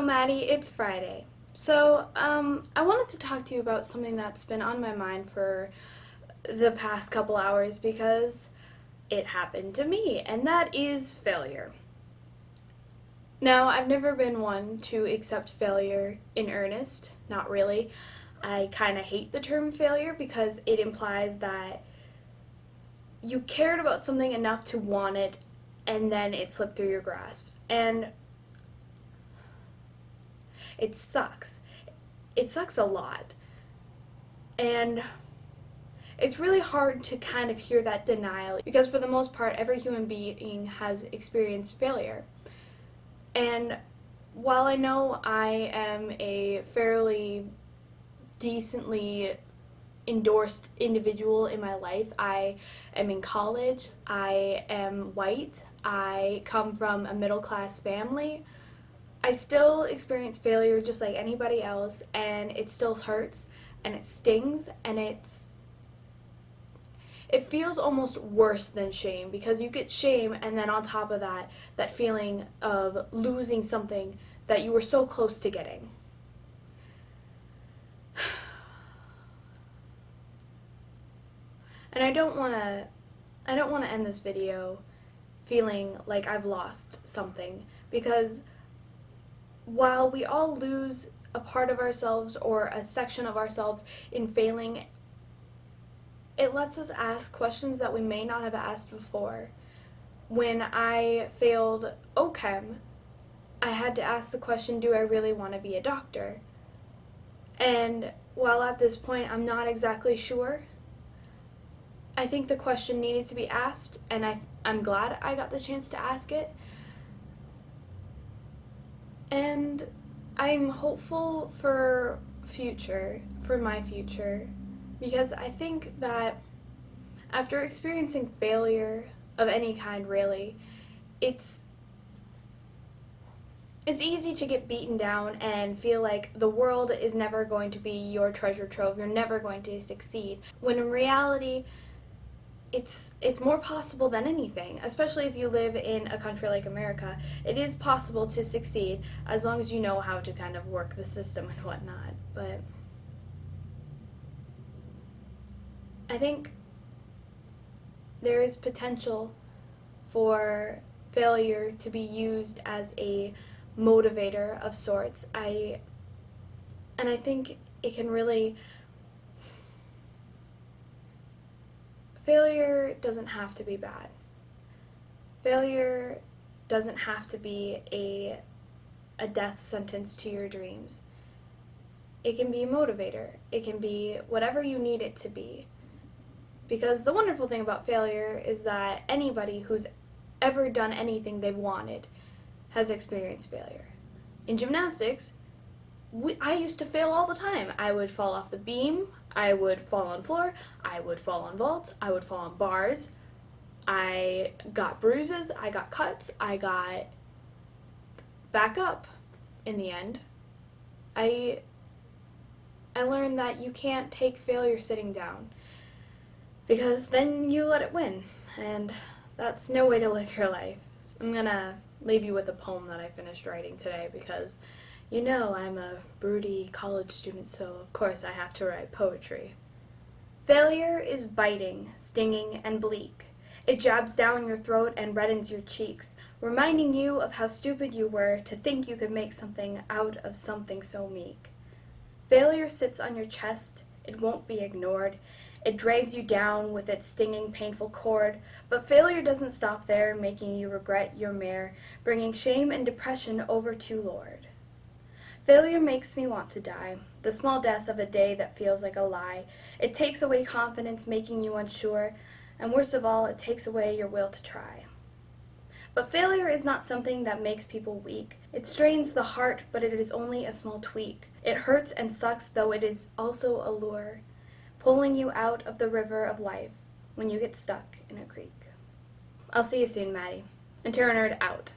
Maddie, it's Friday. So, I wanted to talk to you about something that's been on my mind for the past couple hours because it happened to me, and that is failure. Now, I've never been one to accept failure in earnest, not really. I kind of hate the term failure because it implies that you cared about something enough to want it and then it slipped through your grasp. And it sucks. It sucks a lot. And it's really hard to kind of hear that denial because for the most part, every human being has experienced failure. And while I know I am a fairly decently endorsed individual in my life, I am in college, I am white, I come from a middle-class family, I still experience failure just like anybody else, and it still hurts, and it stings, and it feels almost worse than shame, because you get shame, and then on top of that, that feeling of losing something that you were so close to getting. And I don't want to end this video feeling like I've lost something, because while we all lose a part of ourselves or a section of ourselves in failing, it lets us ask questions that we may not have asked before. When I failed OChem, I had to ask the question, do I really want to be a doctor? And while at this point I'm not exactly sure, I think the question needed to be asked, and I'm glad I got the chance to ask it. And I'm hopeful for my future, because I think that after experiencing failure of any kind, really, it's easy to get beaten down and feel like the world is never going to be your treasure trove, you're never going to succeed, when in reality, it's more possible than anything, especially if you live in a country like America. It is possible to succeed as long as you know how to kind of work the system and whatnot. But I think there is potential for failure to be used as a motivator of sorts. And I think it can really... Failure doesn't have to be bad. Failure doesn't have to be a death sentence to your dreams. It can be a motivator. It can be whatever you need it to be. Because the wonderful thing about failure is that anybody who's ever done anything they've wanted has experienced failure. In gymnastics, I used to fail all the time. I would fall off the beam, I would fall on floor, I would fall on vaults, I would fall on bars. I got bruises, I got cuts, I got back up in the end. I learned that you can't take failure sitting down, because then you let it win, and that's no way to live your life. I'm gonna leave you with a poem that I finished writing today, because you know I'm a broody college student, so of course I have to write poetry. Failure is biting, stinging, and bleak. It jabs down your throat and reddens your cheeks, reminding you of how stupid you were to think you could make something out of something so meek. Failure sits on your chest, it won't be ignored. It drags you down with its stinging, painful cord, but failure doesn't stop there, making you regret your mare, bringing shame and depression over to Lord. Failure makes me want to die, the small death of a day that feels like a lie. It takes away confidence, making you unsure, and worst of all, it takes away your will to try. But failure is not something that makes people weak. It strains the heart, but it is only a small tweak. It hurts and sucks, though it is also a lure, pulling you out of the river of life when you get stuck in a creek. I'll see you soon, Maddie. And Terra Nerd out.